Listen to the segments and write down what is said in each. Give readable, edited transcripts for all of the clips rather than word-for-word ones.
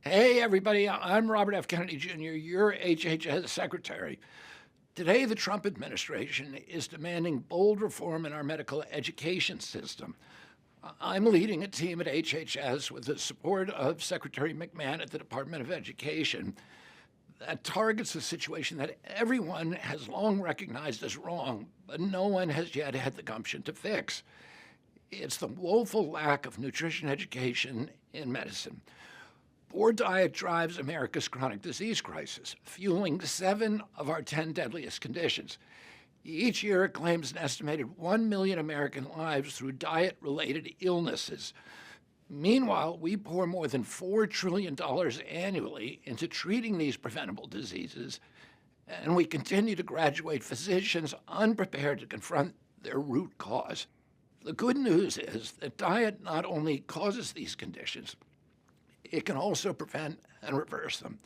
Hey, everybody, I'm Robert F. Kennedy Jr., your HHS Secretary. Today, the Trump administration is demanding bold reform in our medical education system. I'm leading a team at HHS with the support of Secretary McMahon at the Department of Education that targets a situation that everyone has long recognized as wrong, but no one has yet had the gumption to fix. It's the woeful lack of nutrition education in medicine. Poor diet drives America's chronic disease crisis, fueling 7 of our 10 deadliest conditions. Each year, it claims an estimated 1 million American lives through diet related illnesses. Meanwhile, we pour more than $4 trillion annually into treating these preventable diseases, and we continue to graduate physicians unprepared to confront their root cause. The good news is that diet not only causes these conditions, it can also prevent and reverse them.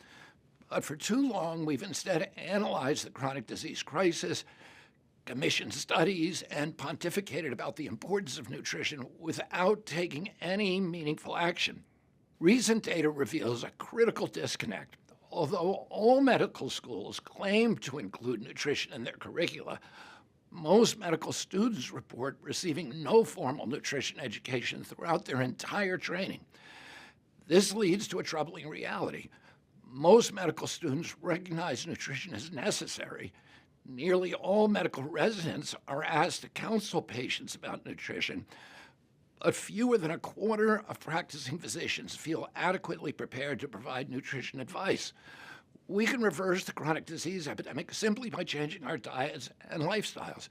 But for too long, we've instead analyzed the chronic disease crisis, commissioned studies, and pontificated about the importance of nutrition without taking any meaningful action. Recent data reveals a critical disconnect. Although all medical schools claim to include nutrition in their curricula, most medical students report receiving no formal nutrition education throughout their entire training. This leads to a troubling reality. Most medical students recognize nutrition as necessary. Nearly all medical residents are asked to counsel patients about nutrition, but fewer than a quarter of practicing physicians feel adequately prepared to provide nutrition advice. We can reverse the chronic disease epidemic simply by changing our diets and lifestyles.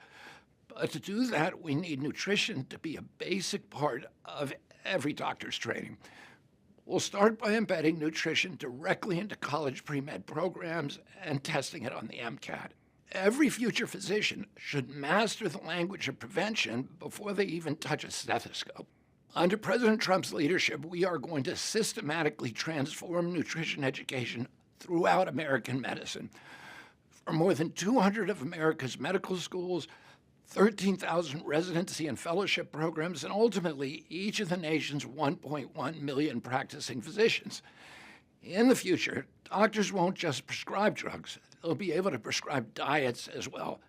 But to do that, we need nutrition to be a basic part of every doctor's training. We'll start by embedding nutrition directly into college pre-med programs and testing it on the MCAT. Every future physician should master the language of prevention before they even touch a stethoscope. Under President Trump's leadership, we are going to systematically transform nutrition education throughout American medicine. For more than 200 of America's medical schools, 13,000 residency and fellowship programs, and ultimately each of the nation's 1.1 million practicing physicians. In the future, doctors won't just prescribe drugs, they'll be able to prescribe diets as well.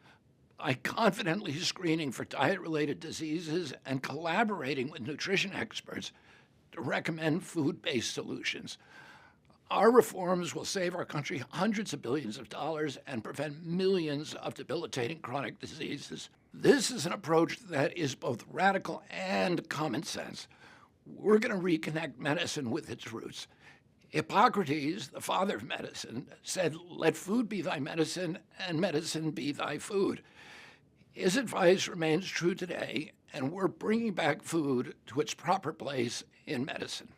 By confidently screening for diet-related diseases and collaborating with nutrition experts to recommend food-based solutions. Our reforms will save our country hundreds of billions of dollars and prevent millions of debilitating chronic diseases. This is an approach that is both radical and common sense. We're going to reconnect medicine with its roots. Hippocrates, the father of medicine, said, "Let food be thy medicine, and medicine be thy food." His advice remains true today, and we're bringing back food to its proper place in medicine.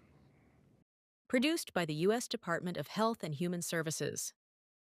Produced by the U.S. Department of Health and Human Services.